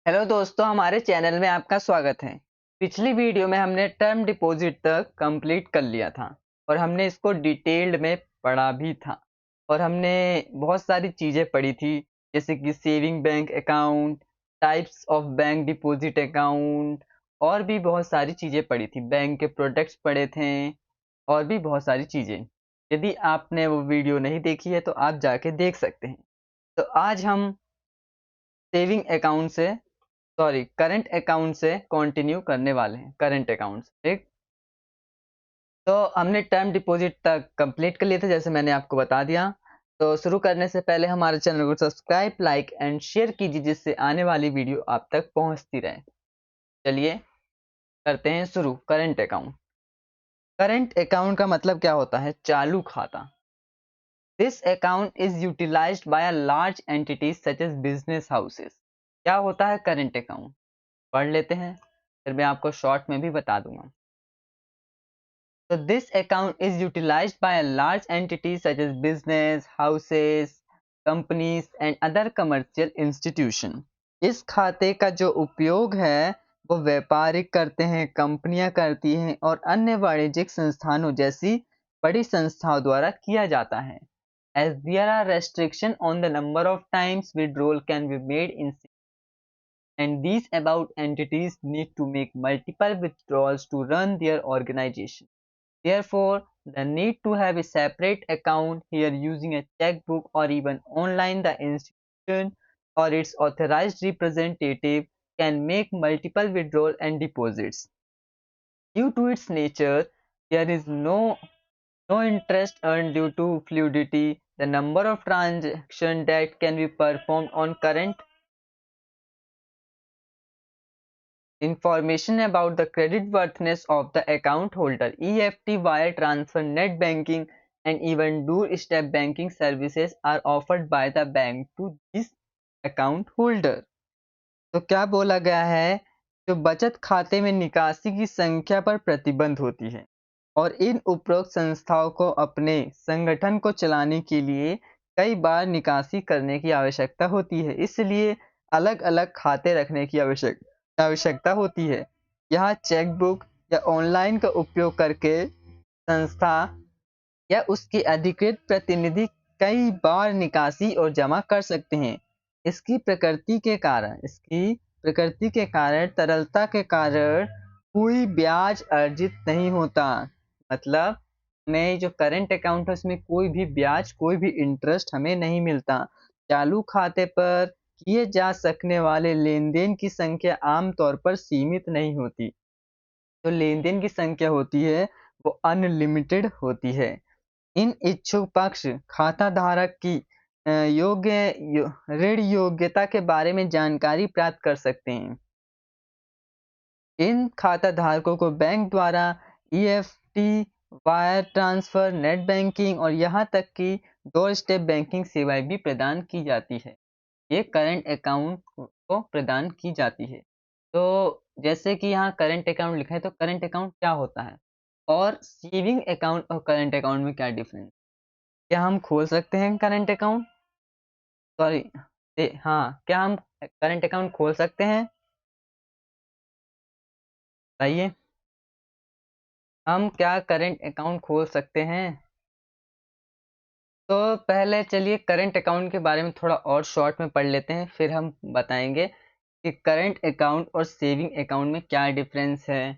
Hello दोस्तों, हमारे channel में आपका स्वागत है। पिछली वीडियो में हमने टर्म डिपॉजिट तक कंप्लीट कर लिया था और हमने इसको डिटेल्ड में पढ़ा भी था और हमने बहुत सारी चीज़ें पढ़ी थी, जैसे कि saving bank account, types of bank deposit account और भी बहुत सारी चीज़ें पढ़ी थी। बैंक के प्रोडक्ट्स पढ़े थे और भी बहुत सारी चीज़ें। यदि आपने वो वीडियो नहीं देखी है तो आप जाके देख सकते हैं। तो आज हम सेविंग अकाउंट से करंट अकाउंट से कंटिन्यू करने वाले हैं। करंट अकाउंट ठीक। तो हमने टर्म डिपॉजिट तक कंप्लीट कर लिए थे, जैसे मैंने आपको बता दिया। तो शुरू करने से पहले हमारे चैनल को सब्सक्राइब, लाइक एंड शेयर कीजिए, जिससे आने वाली वीडियो आप तक पहुंचती रहे। चलिए करते हैं शुरू। Current account. करंट अकाउंट का मतलब क्या होता है? चालू खाता। This account is utilized by a large entities such as business houses. क्या होता है करंट अकाउंट? पढ़ लेते हैं, फिर मैं आपको शॉर्ट में भी बता दूंगा। So this account is utilized by a large entities such as business, houses, companies and other commercial institution. इस खाते का जो उपयोग है वो व्यापारिक करते हैं, कंपनियां करती हैं और अन्य वाणिज्यिक संस्थानों जैसी बड़ी संस्थाओं द्वारा किया जाता है। As there are restriction on the number of times withdrawal can be made in, and these about entities need to make multiple withdrawals to run their organization. Therefore, the need to have a separate account here using a checkbook or even online the institution or its authorized representative can make multiple withdrawal and deposits. Due to its nature, there is no interest earned due to fluidity. The number of transactions that can be performed on current information about the creditworthiness of the account holder, EFT, wire transfer, net banking, and even doorstep banking services are offered by the bank to this account holder. तो क्या बोला गया है? जो बचत खाते में निकासी की संख्या पर प्रतिबंध होती है और इन उपरोक्त संस्थाओं को अपने संगठन को चलाने के लिए कई बार निकासी करने की आवश्यकता होती है, इसलिए अलग-अलग खाते रखने की आवश्यकता होती है। यहाँ चेकबुक या ऑनलाइन का उपयोग करके संस्था या उसके अधिकृत प्रतिनिधि कई बार निकासी और जमा कर सकते हैं। इसकी प्रकृति के कारण तरलता के कारण कोई ब्याज अर्जित नहीं होता। मतलब में जो करंट अकाउंट है उसमें कोई भी ब्याज, कोई भी इंटरेस्ट हमें नहीं मिलता। चालू खाते पर किए जा सकने वाले लेन-देन की संख्या आमतौर पर सीमित नहीं होती। जो लेन-देन की संख्या होती है वो अनलिमिटेड होती है। इन इच्छुक पक्ष खाता धारक की ऋण योग्यता के बारे में जानकारी प्राप्त कर सकते हैं। इन खाता धारकों को बैंक द्वारा EFT, wire transfer, net banking और यहाँ तक कि डोर स्टेप बैंकिंग सेवाएं भी प्रदान की जाती है। ये करंट अकाउंट को प्रदान की जाती है। तो जैसे कि यहाँ करंट अकाउंट लिखा है, तो करंट अकाउंट क्या होता है और सेविंग अकाउंट और करंट अकाउंट में क्या डिफरेंस? क्या हम खोल सकते हैं करंट अकाउंट? सॉरी, हाँ, क्या हम करंट अकाउंट खोल सकते हैं? बताइए, हम क्या करंट अकाउंट खोल सकते हैं? तो पहले चलिए करंट अकाउंट के बारे में थोड़ा और शॉर्ट में पढ़ लेते हैं, फिर हम बताएंगे कि करंट अकाउंट और सेविंग अकाउंट में क्या डिफरेंस है।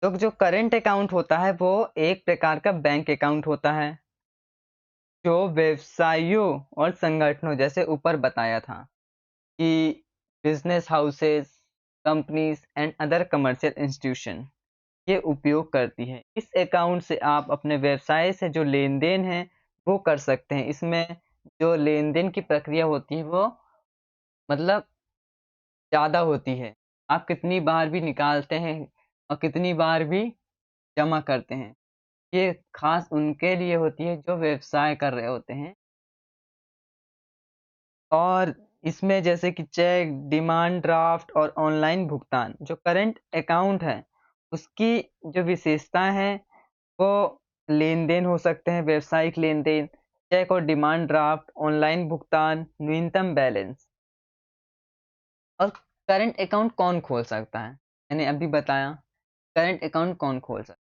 तो जो करंट अकाउंट होता है वो एक प्रकार का बैंक अकाउंट होता है जो व्यवसायों और संगठनों, जैसे ऊपर बताया था कि business houses, companies and other commercial institution ये उपयोग करती है। इस अकाउंट से आप अपने व्यवसाय से जो लेन-देन है वो कर सकते हैं। इसमें जो लेन-देन की प्रक्रिया होती है वो मतलब ज़्यादा होती है। आप कितनी बार भी निकालते हैं और कितनी बार भी जमा करते हैं। ये खास उनके लिए होती है जो व्यवसाय कर रहे होते हैं। और इसमें जैसे कि चेक, डिमांड ड्राफ्ट और ऑनलाइन भुगतान, जो करंट अकाउंट है उसकी जो विशेषताएं हैं वो लेन-देन हो सकते हैं, व्यावसायिक लेन-देन, चेक और डिमांड ड्राफ्ट, ऑनलाइन भुगतान, न्यूनतम बैलेंस। और करंट अकाउंट कौन खोल सकता है? मैंने अभी बताया, करंट अकाउंट कौन खोल सकता है?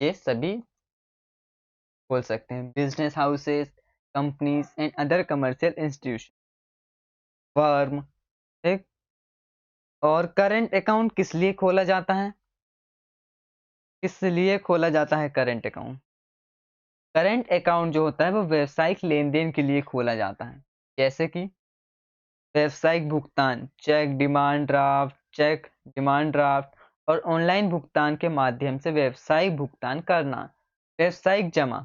ये सभी खोल सकते हैं, business houses, companies and other commercial institution, firm. ठीक। और करंट अकाउंट किस लिए खोला जाता है? किस लिए खोला जाता है करंट अकाउंट? करंट अकाउंट जो होता है वो व्यावसायिक लेन देन के लिए खोला जाता है, जैसे कि व्यावसायिक भुगतान, चेक डिमांड ड्राफ्ट और ऑनलाइन भुगतान के माध्यम से व्यावसायिक भुगतान करना। व्यावसायिक जमा,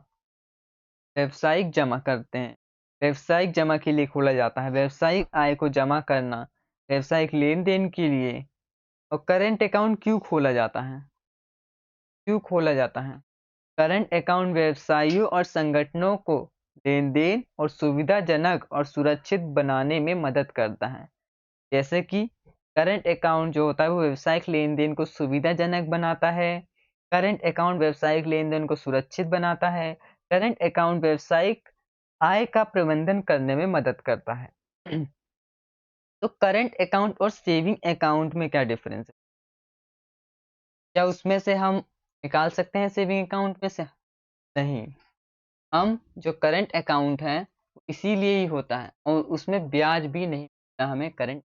व्यावसायिक जमा करते हैं, व्यावसायिक जमा के लिए खोला जाता है, व्यावसायिक आय को जमा करना, व्यावसायिक लेन देन के लिए। और करंट अकाउंट क्यों खोला जाता है? क्यों खोला जाता है? करंट अकाउंट व्यवसायियों और संगठनों को लेन देन और सुविधाजनक और सुरक्षित बनाने में मदद करता है। जैसे कि करंट अकाउंट जो होता है वो व्यवसायिक लेन देन को सुविधाजनक बनाता है, करंट अकाउंट व्यवसायिक लेन देन को सुरक्षित बनाता है, करंट अकाउंट व्यवसायिक आय का प्रबंधन करने में मदद करता है। तो करंट अकाउंट और सेविंग अकाउंट में क्या डिफरेंस है? क्या उसमें से हम निकाल सकते हैं सेविंग अकाउंट में से? नहीं। हम जो करंट अकाउंट है इसीलिए ही होता है और उसमें ब्याज भी नहीं मिलता हमें करंट,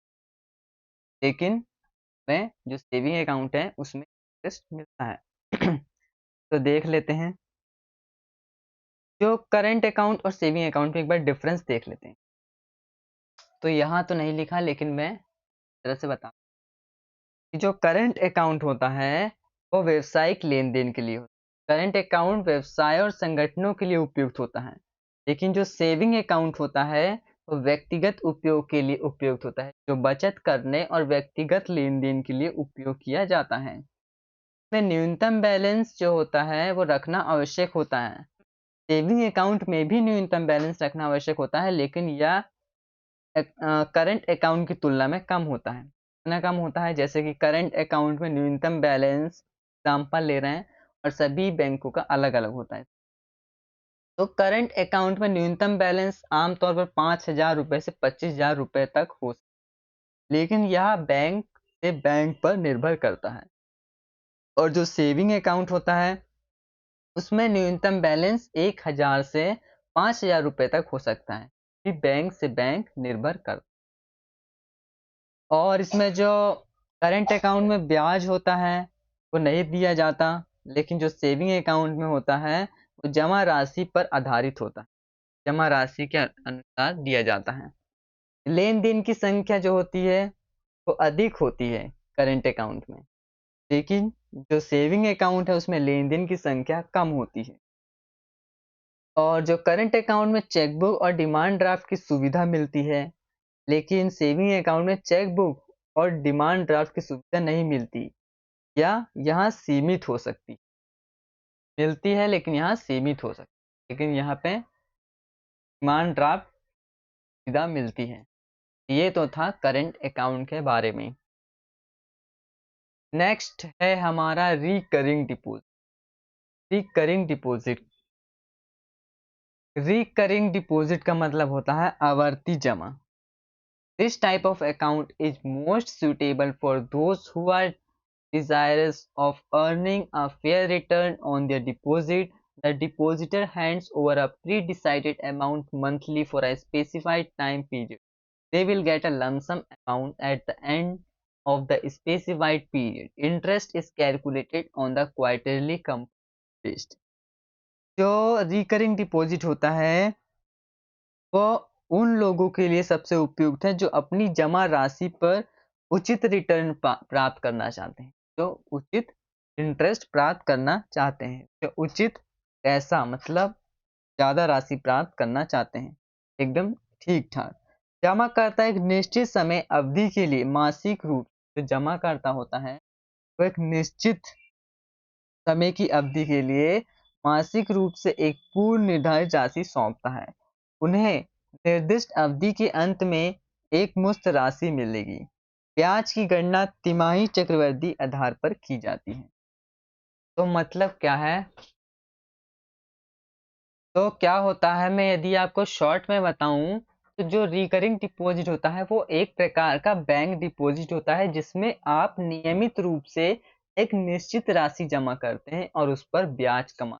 लेकिन में जो सेविंग अकाउंट है उसमें इंटरेस्ट मिलता है। तो देख लेते हैं जो करंट अकाउंट और सेविंग अकाउंट में एक बार डिफरेंस देख लेते हैं। तो यहाँ तो नहीं लिखा लेकिन मैं तरह से बता कि जो करंट अकाउंट होता है वो व्यवसायिक लेन देन के लिए होता है। करंट अकाउंट व्यवसाय और संगठनों के लिए उपयुक्त होता है, लेकिन जो सेविंग अकाउंट होता है वो व्यक्तिगत उपयोग के लिए उपयुक्त होता है, जो बचत करने और व्यक्तिगत लेन देन के लिए उपयोग किया जाता है। इसमें न्यूनतम बैलेंस जो होता है वो रखना आवश्यक होता है। सेविंग अकाउंट में भी न्यूनतम बैलेंस रखना आवश्यक होता है, लेकिन यह करंट अकाउंट की तुलना में कम होता है। कितना कम होता है? जैसे कि करंट अकाउंट में न्यूनतम बैलेंस एग्जाम्पल ले रहे हैं और सभी बैंकों का अलग अलग होता है। तो करंट अकाउंट में न्यूनतम बैलेंस आमतौर पर 5,000 रुपये से 25,000 रुपये तक हो सकता है, लेकिन यह बैंक से बैंक पर निर्भर करता है। और जो सेविंग अकाउंट होता है उसमें न्यूनतम बैलेंस 1,000 से 5,000 रुपये तक हो सकता है, ये बैंक से बैंक निर्भर करता है। और इसमें जो करंट अकाउंट में ब्याज होता है वो नहीं दिया जाता, लेकिन जो सेविंग अकाउंट में होता है वो जमा राशि पर आधारित होता है, जमा राशि के अनुसार दिया जाता है। लेन देन की संख्या जो होती है वो अधिक होती है करंट अकाउंट में, लेकिन जो सेविंग अकाउंट है उसमें लेन देन की संख्या कम होती है। और जो करंट अकाउंट में चेकबुक और डिमांड ड्राफ्ट की सुविधा मिलती है, लेकिन सेविंग अकाउंट में चेकबुक और डिमांड ड्राफ्ट की सुविधा नहीं मिलती या यहाँ सीमित हो सकती, मिलती है लेकिन यहाँ सीमित हो सकती, लेकिन यहाँ पे डिमांड ड्राफ्ट सुविधा मिलती है। ये तो था करंट अकाउंट के बारे में। नेक्स्ट है हमारा recurring deposit. Recurring deposit, recurring deposit का मतलब होता है आवर्ती जमा। This type of account is most suitable for those who are desirous of earning a fair return on their deposit. The depositor hands over a pre-decided amount monthly for a specified time period. They will get a lump sum amount at the end of the specified period. Interest is calculated on the quarterly compound based. जो recurring deposit होता है वो उन लोगों के लिए सबसे उपयुक्त है जो अपनी जमा राशि पर उचित रिटर्न प्राप्त करना चाहते हैं, जो उचित इंटरेस्ट प्राप्त करना चाहते हैं, जो उचित पैसा मतलब ज़्यादा राशि प्राप्त करना चाहते हैं, एकदम ठीक ठाक। जमा करता एक निश्चित समय अवधि के लिए मासिक रूप जो जमा करता होता है वो एक निश्चित समय की अवधि के लिए मासिक रूप से एक पूर्व निर्धारित राशि सौंपता है। उन्हें निर्दिष्ट अवधि के अंत में एक मुश्त राशि मिलेगी। ब्याज की गणना तिमाही चक्रवृद्धि आधार पर की जाती है। तो मतलब क्या है? तो क्या होता है, मैं यदि आपको शॉर्ट में बताऊं तो जो रिकरिंग डिपॉजिट होता है वो एक प्रकार का बैंक डिपॉजिट होता है जिसमें आप नियमित रूप से एक निश्चित राशि जमा करते हैं और उस पर ब्याज कमा।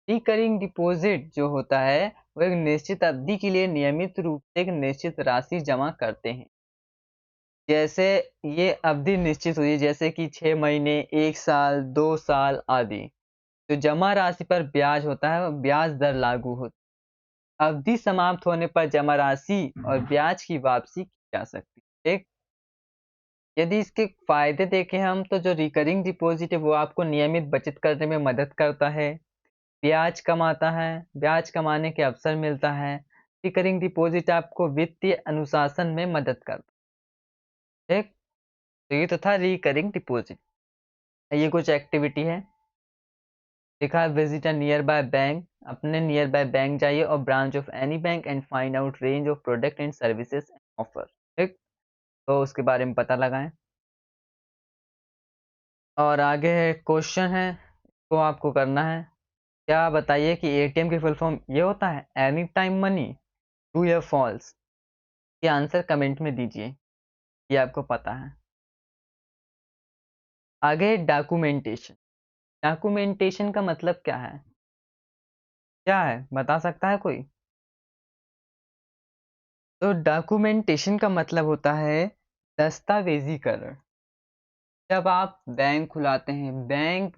रिकरिंग डिपॉजिट जो होता है वो एक निश्चित अवधि के लिए नियमित रूप से एक निश्चित राशि जमा करते हैं। जैसे ये अवधि निश्चित हुई जैसे कि 6 महीने, 1 साल, 2 साल आदि। जो जमा राशि पर ब्याज होता है वो ब्याज दर लागू होती है। अवधि समाप्त होने पर जमा राशि और ब्याज की वापसी की जा सकती है। एक यदि इसके फायदे देखें हम तो जो रिकरिंग डिपॉजिट है वो आपको नियमित बचत करने में मदद करता है। ब्याज कमाता है, ब्याज कमाने के अवसर मिलता है। रिकरिंग डिपॉजिट आपको वित्तीय अनुशासन में मदद करता है। ठीक, तो ये तो था रिकरिंग डिपॉजिट। ये कुछ एक्टिविटी है। लिखा है visit a near by bank. अपने नियर बाय बैंक जाइए और branch of any bank and find out range of product and services offer. ठीक, तो उसके बारे में पता लगाएं। और आगे है क्वेश्चन है, तो आपको करना है। क्या बताइए कि एटीएम की फुल फॉर्म ये होता है एनी टाइम मनी, ट्रू या फॉल्स? ये आंसर कमेंट में दीजिए, ये आपको पता है। आगे डॉक्यूमेंटेशन। डॉक्यूमेंटेशन का मतलब क्या है? क्या है बता सकता है कोई? तो डॉक्यूमेंटेशन का मतलब होता है दस्तावेजीकरण। जब आप बैंक खुलाते हैं, बैंक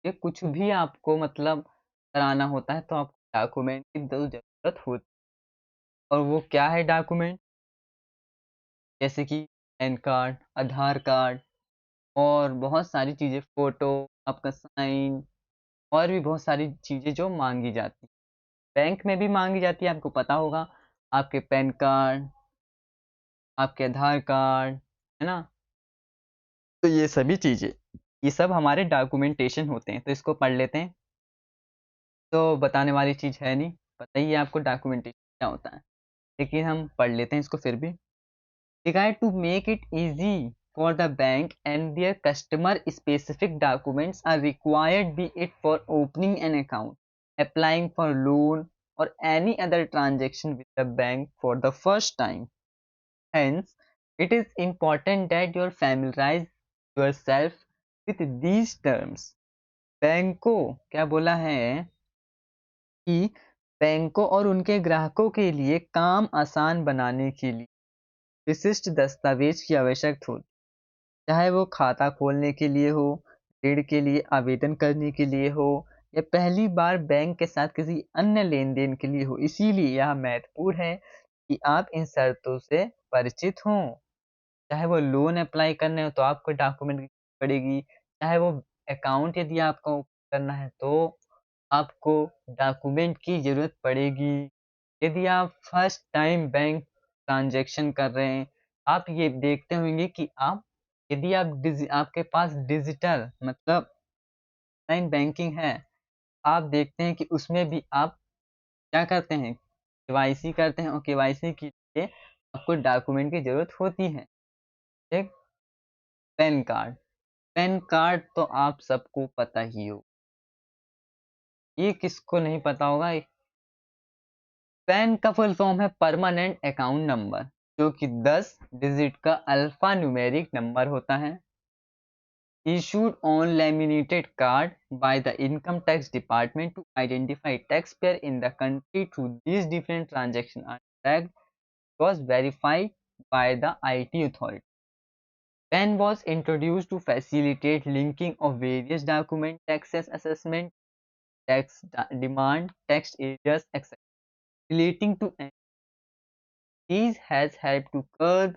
ये कुछ भी आपको मतलब कराना होता है तो आपको डॉक्यूमेंट की जरूरत होती है। और वो क्या है डॉक्यूमेंट? जैसे कि पैन कार्ड, आधार कार्ड और बहुत सारी चीज़ें, फ़ोटो, आपका साइन और भी बहुत सारी चीज़ें जो माँगी जाती हैं। बैंक में भी माँगी जाती है, आपको पता होगा। आपके पैन कार्ड, आपके आधार कार्ड, है ना? तो ये सभी चीज़ें, ये सब हमारे डॉक्यूमेंटेशन होते हैं। तो इसको पढ़ लेते हैं। तो बताने वाली चीज़ है नहीं, पता ही है आपको डॉक्यूमेंटेशन क्या होता है। लेकिन हम पढ़ लेते हैं इसको फिर भी। Regard to make it easy for the bank and their customer specific documents are required, be it for opening an account, applying for loan or any other transaction with the bank for the first time. Hence, it is important that you familiarize yourself with these terms. Bank को क्या बोला है कि बैंकों और उनके ग्राहकों के लिए काम आसान बनाने के लिए विशिष्ट दस्तावेज की आवश्यकता होती है। चाहे वो खाता खोलने के लिए हो, ऋण के लिए आवेदन करने के लिए हो या पहली बार बैंक के साथ किसी अन्य लेन-देन के लिए हो। इसीलिए यह महत्वपूर्ण है कि आप इन शर्तों से परिचित हों। चाहे वो लोन अप्लाई करने हो तो आपको डॉक्यूमेंट की पड़ेगी, चाहे वो अकाउंट यदि आपको करना है तो आपको डॉक्यूमेंट की ज़रूरत पड़ेगी। यदि आप फर्स्ट टाइम बैंक ट्रांज़ैक्शन कर रहे हैं, आप ये देखते होंगे कि आप यदि आपके पास डिजिटल मतलब ऑनलाइन बैंकिंग है, आप देखते हैं कि उसमें भी आप क्या करते हैं, केवाईसी करते हैं और केवाईसी के लिए आपको डॉक्यूमेंट की ज़रूरत होती है। ठीक? Pan card. पैन कार्ड तो आप सबको पता ही हो। ये किसको नहीं पता होगा? पैन का फुल फॉर्म है परमानेंट अकाउंट नंबर, जो कि 10 डिजिट का अल्फा न्यूमेरिक नंबर होता है। Issued on laminated card by the income tax department to identify taxpayer in the country through these different transactions are tracked, was verified by the IT authority. PAN was introduced to facilitate linking of various document, taxes assessment, tax demand, tax areas, etc. relating to these has helped to curb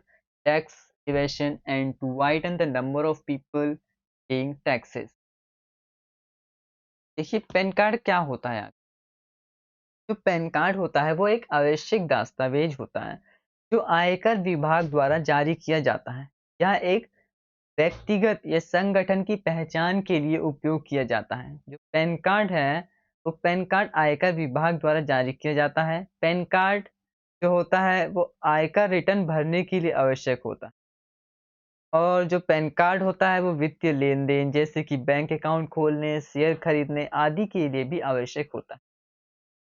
tax evasion and to widen the number of people paying taxes. देखिए pan card क्या होता है? जो pan card होता है वो एक आवश्यक दस्तावेज होता है जो आयकर विभाग द्वारा जारी किया जाता है। यह एक व्यक्तिगत या संगठन की पहचान के लिए उपयोग किया जाता है। जो पैन कार्ड है वो पैन कार्ड आयकर विभाग द्वारा जारी किया जाता है। पैन कार्ड जो होता है वो आयकर रिटर्न भरने के लिए आवश्यक होता है। और जो पैन कार्ड होता है वो वित्तीय लेन-देन जैसे कि बैंक अकाउंट खोलने, शेयर खरीदने आदि के लिए भी आवश्यक होता है।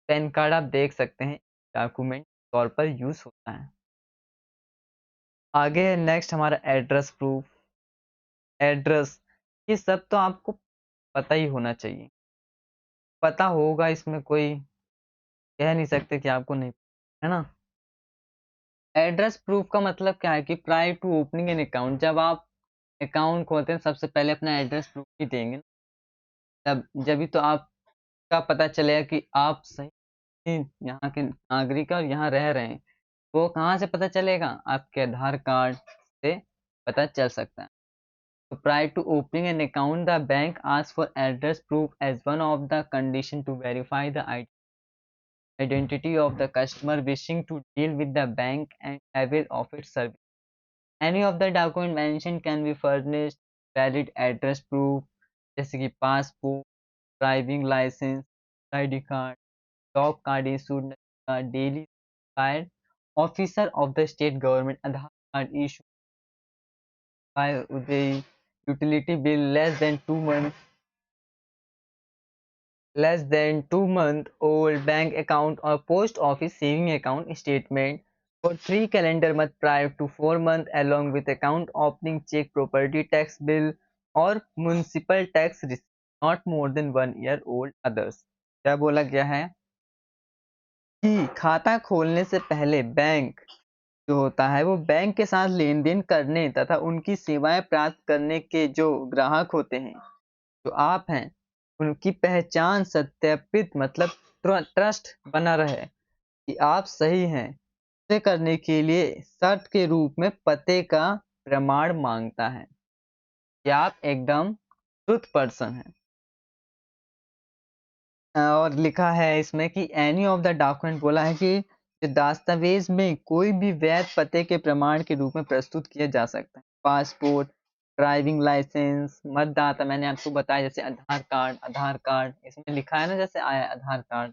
पैन कार्ड आप देख सकते हैं डॉक्यूमेंट तौर पर यूज होता है। आगे नेक्स्ट हमारा एड्रेस प्रूफ। एड्रेस, ये सब तो आपको पता ही होना चाहिए, पता होगा, इसमें कोई कह नहीं सकते कि आपको नहीं, है ना। एड्रेस प्रूफ का मतलब क्या है कि prior to opening an account, जब आप अकाउंट खोलते हैं सबसे पहले अपना एड्रेस प्रूफ ही देंगे, तब जब तो आपका पता चलेगा कि आप सही यहाँ के नागरिक हैं और यहाँ रह रहे हैं। वो कहाँ से पता चलेगा? आपके आधार कार्ड से पता चल सकता है। तो prior to opening an account, the bank asks for address proof as one of the condition to verify the identity of the customer wishing to deal with the bank and avail of its service. Any of the document mentioned can be furnished valid address proof, जैसे कि passport, driving licence, ID card, job card issued daily by officer of the state government, Aadhaar card issued by the utility bill less than 2 month old, bank account or post office saving account statement for 3 calendar month prior to 4 month, along with account opening check, property tax bill or municipal tax receipt not more than 1 year old others। क्या बोला गया है कि खाता खोलने से पहले bank जो होता है वो बैंक के साथ लेन देन करने तथा उनकी सेवाएं प्राप्त करने के जो ग्राहक होते हैं, जो आप हैं, उनकी पहचान सत्यापित मतलब ट्रस्ट बना रहे कि आप सही हैं, इसे करने के लिए शर्त के रूप में पते का प्रमाण मांगता है कि आप एकदम ट्रुथ पर्सन हैं। और लिखा है इसमें कि एनी ऑफ द डॉक्यूमेंट, बोला है कि जो दस्तावेज में कोई भी वैध पते के प्रमाण के रूप में प्रस्तुत किया जा सकता है। पासपोर्ट, ड्राइविंग लाइसेंस, मतदाता, मैंने आपको बताया जैसे आधार कार्ड इसमें लिखा है ना, जैसे आया आधार कार्ड,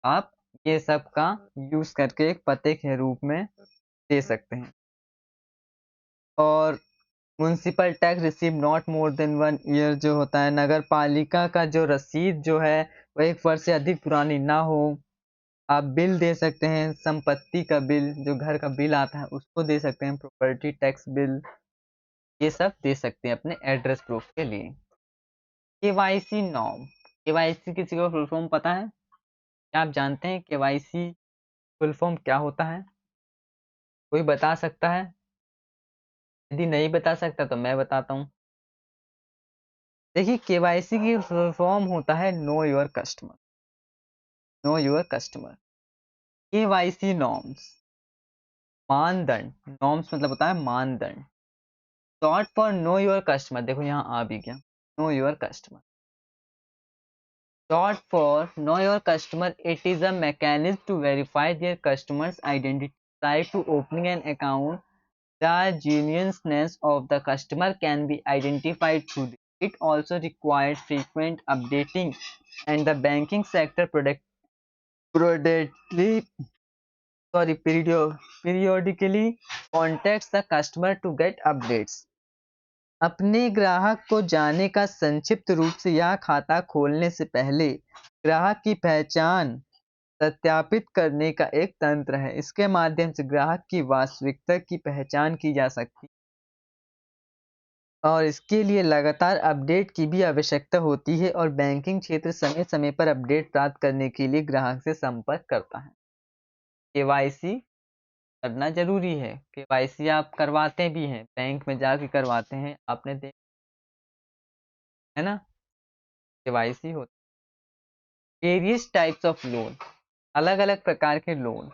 आप ये सब का यूज करके एक पते के रूप में दे सकते हैं। और municipal tax receive not more than 1 year, जो होता है नगर पालिका का जो रसीद जो है वो 1 वर्ष से अधिक पुरानी ना हो। आप बिल दे सकते हैं, संपत्ति का बिल, जो घर का बिल आता है उसको दे सकते हैं, प्रॉपर्टी टैक्स बिल, ये सब दे सकते हैं अपने एड्रेस प्रूफ के लिए। केवाईसी नॉर्म, केवाईसी किसी को फुल फॉर्म पता है? क्या आप जानते हैं केवाईसी फुल फॉर्म क्या होता है? कोई बता सकता है? यदि नहीं बता सकता तो मैं बताता हूँ। देखिए, केवाईसी की फुल फॉर्म होता है know your customer. Know your customer, KYC norms, मानदंड, नॉर्म्स मतलब होता है मानदंड, short for know your customer. देखो यहाँ आ भी गया, know your customer, short for know your customer. It is a mechanism to verify their customer's identity prior to opening an account. The genuineness of the customer can be identified through this. It also requires frequent updating, and the banking sector periodically periodically contacts the customer to get updates. अपने ग्राहक को जानने का संक्षिप्त रूप से यह खाता खोलने से पहले ग्राहक की पहचान सत्यापित करने का एक तंत्र है। इसके माध्यम से ग्राहक की वास्तविकता की पहचान की जा सकती है और इसके लिए लगातार अपडेट की भी आवश्यकता होती है और बैंकिंग क्षेत्र समय समय पर अपडेट प्राप्त करने के लिए ग्राहक से संपर्क करता है। केवाईसी करना जरूरी है। केवाईसी आप करवाते भी हैं, बैंक में जाके करवाते हैं, आपने देख, है ना। केवाईसी होता है। वेरियस टाइप्स ऑफ लोन, अलग अलग प्रकार के लोन,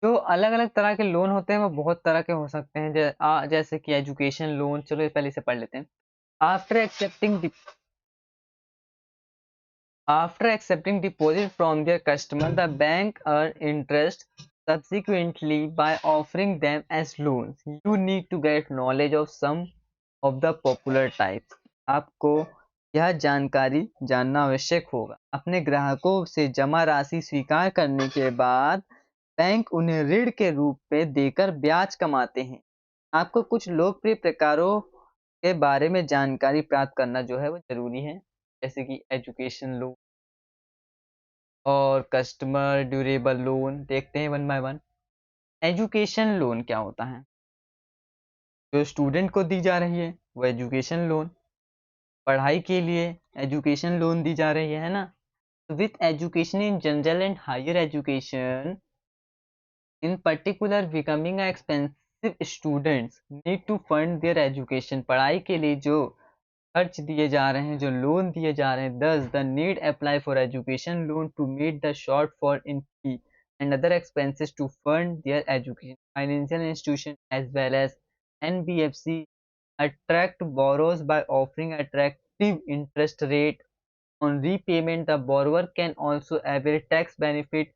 जो अलग अलग तरह के लोन होते हैं वो बहुत तरह के हो सकते हैं। जैसे कि एजुकेशन लोन, चलो पहले इसे पढ़ लेते हैं। After accepting deposit from there customer, the bank earn interest subsequently by offering them as loans. You need to get knowledge of some of the popular types. आपको यह जानकारी जानना आवश्यक होगा। अपने ग्राहकों से जमा राशि स्वीकार करने के बाद बैंक उन्हें ऋण के रूप में देकर ब्याज कमाते हैं। आपको कुछ लोकप्रिय प्रकारों के बारे में जानकारी प्राप्त करना जो है वो जरूरी है, जैसे कि एजुकेशन लोन, और कस्टमर ड्यूरेबल लोन देखते हैं one by one. Education loan क्या होता है? जो स्टूडेंट को दी जा रही है वो एजुकेशन लोन, पढ़ाई के लिए एजुकेशन लोन दी जा रही है ना। With education in general and higher education in particular becoming expensive students need to fund their education, पढ़ाई के लिए जो खर्च दिए जा रहे हैं, जो लोन दिए जा रहे हैं, thus the need apply for education loan to meet the shortfall in fee and other expenses to fund their education. Financial institution as well as NBFC attract borrowers by offering attractive interest rate on repayment. The borrower can also avail tax benefit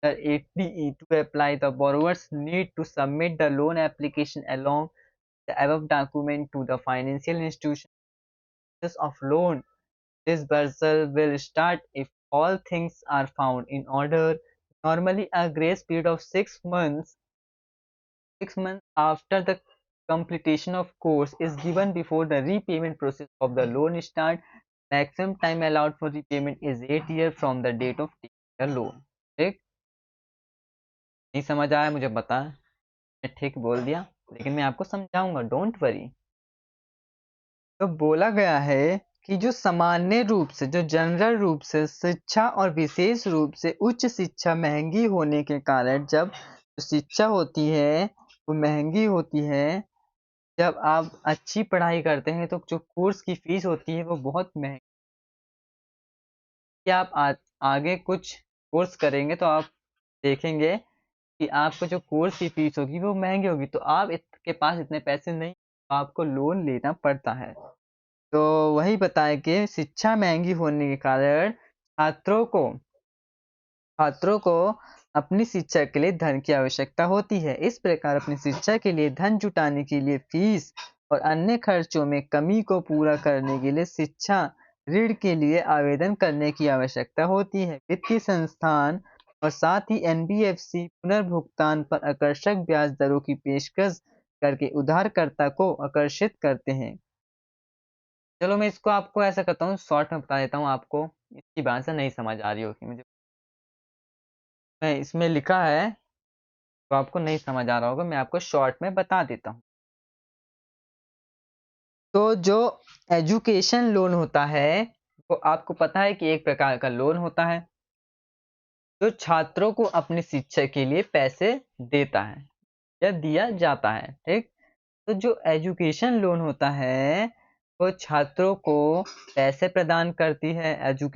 under 80E to apply. The borrowers need to submit the loan application along the above document to the financial institution of loan disbursal will start if all things are found in order. Normally, a grace period of 6 months, 6 months after the completion of course is given before the repayment process of the loan start. Maximum time allowed for repayment is 8 years from the date of taking the loan. ठीक, नहीं समझ आया मुझे बता, मैं ठीक बोल दिया, लेकिन मैं आपको समझाऊंगा, डोंट वरी। तो बोला गया है कि जो सामान्य रूप से, जो जनरल रूप से शिक्षा और विशेष रूप से उच्च शिक्षा महंगी होने के कारण, जब शिक्षा होती है वो महंगी होती है, जब आप अच्छी पढ़ाई करते हैं तो जो कोर्स की फीस होती है वो बहुत महंगी। आप आगे कुछ कोर्स करेंगे तो आप देखेंगे कि आपको जो कोर्स की फीस होगी वो महंगी होगी, तो आप के पास इतने पैसे नहीं, तो आपको लोन लेना पड़ता है। तो वही बताएं कि शिक्षा महंगी होने के कारण छात्रों को अपनी शिक्षा के लिए धन की आवश्यकता होती है। इस प्रकार अपनी शिक्षा के लिए धन जुटाने के लिए फीस और अन्य खर्चों में कमी को पूरा करने के लिए शिक्षा ऋण के लिए आवेदन करने की आवश्यकता होती है। वित्तीय संस्थान और साथ ही एनबीएफसी पुनर्भुगतान पर आकर्षक ब्याज दरों की पेशकश करके उधारकर्ता को आकर्षित करते हैं। चलो मैं इसको आपको ऐसा करता हूँ, शॉर्ट में बता देता हूँ आपको, इसकी भाषा नहीं समझ आ रही होगी मुझे, मैं इसमें लिखा है तो आपको नहीं समझ आ रहा होगा, मैं आपको शॉर्ट में बता देता हूँ। तो जो एजुकेशन लोन होता है वो आपको पता है कि एक प्रकार का लोन होता है जो छात्रों को अपनी शिक्षा के लिए पैसे देता है या दिया जाता है। ठीक, तो जो एजुकेशन लोन होता है वो छात्रों को पैसे प्रदान करती है। जो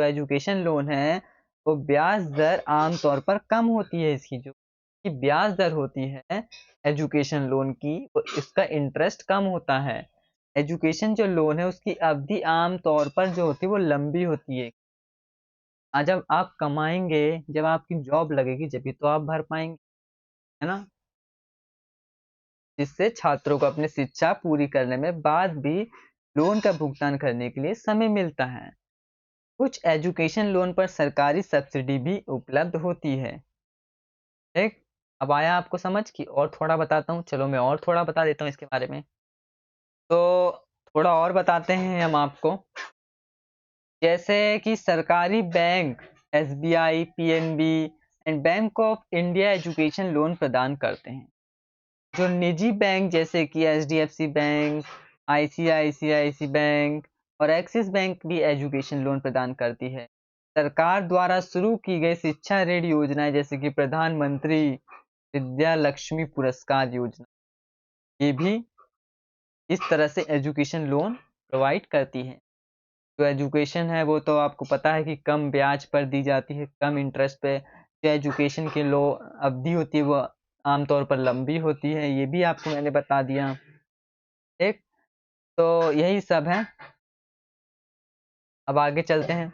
एजुकेशन लोन है वो ब्याज दर आमतौर पर कम होती है। इसकी जो की ब्याज दर होती है एजुकेशन लोन की, वो इसका इंटरेस्ट कम होता है। एजुकेशन जो लोन है उसकी अवधि आमतौर पर जो होती है वो लंबी होती है। जब आप कमाएंगे, जब आपकी जॉब लगेगी जब भी तो आप भर पाएंगे, है ना। जिससे छात्रों को अपनी शिक्षा पूरी करने में बाद भी लोन का भुगतान करने के लिए समय मिलता है। कुछ एजुकेशन लोन पर सरकारी सब्सिडी भी उपलब्ध होती है। ठीक, अब आया आपको समझ कि और थोड़ा बताता हूँ, चलो मैं और थोड़ा बता देता हूँ इसके बारे में। तो थोड़ा और बताते हैं हम आपको, जैसे कि सरकारी bank SBI, PNB and bank of India education loan प्रदान करते हैं। जो निजी बैंक जैसे कि एचडीएफसी बैंक, आईसीआईसीआई बैंक और एक्सिस बैंक भी एजुकेशन लोन प्रदान करती है। सरकार द्वारा शुरू की गई शिक्षा ऋण योजनाएं जैसे कि प्रधानमंत्री विद्या लक्ष्मी पुरस्कार योजना, ये भी इस तरह से एजुकेशन लोन प्रोवाइड करती है। जो एजुकेशन है वो तो आपको पता है कि कम ब्याज पर दी जाती है, कम इंटरेस्ट पे। जो एजुकेशन की लो अवधि होती है वो आमतौर पर लंबी होती है, ये भी आपको मैंने बता दिया। ठीक, तो यही सब है। अब आगे चलते हैं।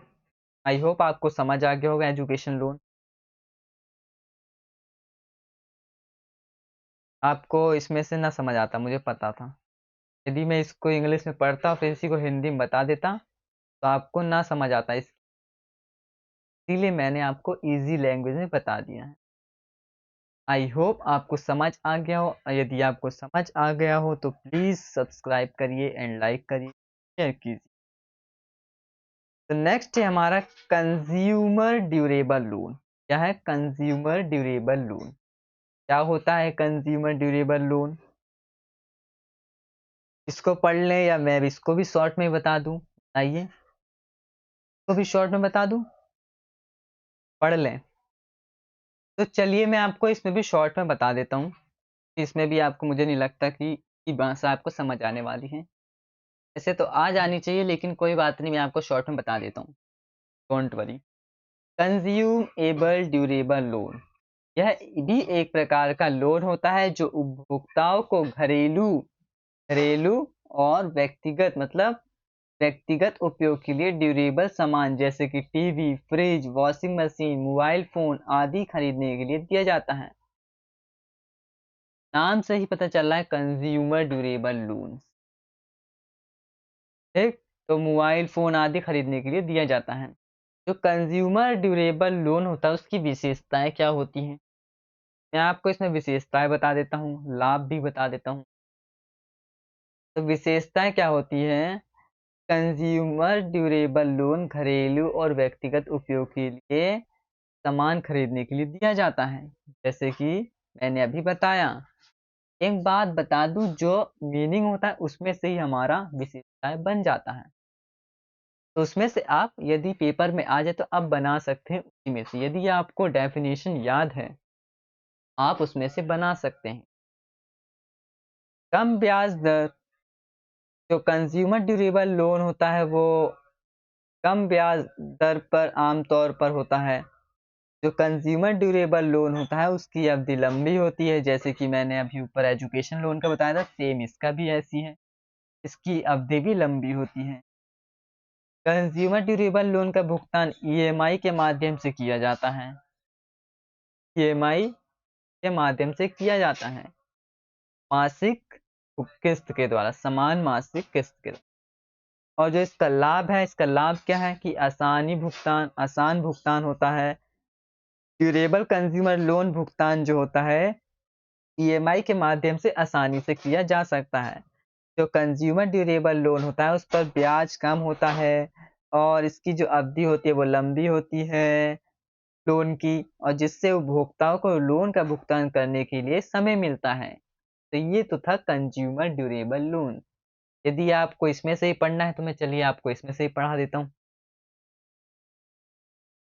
आई होप आपको समझ आ गया होगा एजुकेशन लोन। आपको इसमें से ना समझ आता मुझे पता था, यदि मैं इसको इंग्लिश में पढ़ता फिर इसी को हिंदी में बता देता तो आपको ना समझ आता, इसीलिए मैंने आपको इजी लैंग्वेज में बता दिया है। आई होप आपको समझ आ गया हो। यदि आपको समझ आ गया हो तो प्लीज़ सब्सक्राइब करिए एंड लाइक करिए, शेयर कीजिए। तो नेक्स्ट है हमारा कंज्यूमर ड्यूरेबल लोन। क्या है कंज्यूमर ड्यूरेबल लोन? क्या होता है कंज्यूमर ड्यूरेबल लोन? इसको पढ़ लें या मैं भी इसको भी शॉर्ट में बता दूं? आइए, इसको भी शॉर्ट में बता दूं, पढ़ लें। तो चलिए मैं आपको इसमें भी शॉर्ट में बता देता हूँ। इसमें भी आपको, मुझे नहीं लगता कि भाषा आपको समझ आने वाली है। ऐसे तो आ जानी चाहिए, लेकिन कोई बात नहीं, मैं आपको शॉर्ट में बता देता हूँ, don't worry. Consumable durable loan, यह भी एक प्रकार का लोन होता है जो उपभोक्ताओं को घरेलू घरेलू और व्यक्तिगत, मतलब व्यक्तिगत उपयोग के लिए ड्यूरेबल सामान जैसे कि TV, fridge, washing machine, mobile phone आदि खरीदने के लिए दिया जाता है। नाम से ही पता चल रहा है कंज्यूमर ड्यूरेबल लोन। ठीक, तो मोबाइल फोन आदि खरीदने के लिए दिया जाता है। जो कंज्यूमर ड्यूरेबल लोन होता है उसकी विशेषताएं क्या होती हैं? मैं आपको इसमें विशेषताएं बता देता हूँ, लाभ भी बता देता हूँ। तो विशेषताएं क्या होती हैं? कंज्यूमर ड्यूरेबल लोन घरेलू और व्यक्तिगत उपयोग के लिए सामान खरीदने के लिए दिया जाता है, जैसे कि मैंने अभी बताया। एक बात बता दूं, जो मीनिंग होता है उसमें से ही हमारा विशेषताएं बन जाता है। तो उसमें से आप यदि पेपर में आ जाए तो आप बना सकते हैं उसी में से, यदि आपको डेफिनेशन याद है आप उसमें से बना सकते हैं। कम ब्याज दर, जो कंज्यूमर ड्यूरेबल लोन होता है वो कम ब्याज दर पर आमतौर पर होता है। जो कंज्यूमर ड्यूरेबल लोन होता है उसकी अवधि लंबी होती है, जैसे कि मैंने अभी ऊपर एजुकेशन लोन का बताया था, सेम इसका भी ऐसी है, इसकी अवधि भी लंबी होती है। कंज्यूमर ड्यूरेबल लोन का भुगतान ईएमआई के माध्यम से किया जाता है। ईएमआई के माध्यम से किया जाता है, मासिक किस्त के द्वारा, समान मासिक किस्त के द्वारा। और जो इसका लाभ है, इसका लाभ क्या है कि आसान भुगतान होता है। ड्यूरेबल कंज्यूमर लोन भुगतान जो होता है ईएमआई के माध्यम से आसानी से किया जा सकता है। जो कंज्यूमर ड्यूरेबल लोन होता है उस पर ब्याज कम होता है और इसकी जो अवधि होती है वो लंबी होती है लोन की, और जिससे उपभोक्ताओं को लोन का भुगतान करने के लिए समय मिलता है। तो ये तो था कंज्यूमर ड्यूरेबल लोन। यदि आपको इसमें से ही पढ़ना है तो मैं चलिए आपको इसमें से ही पढ़ा देता हूँ,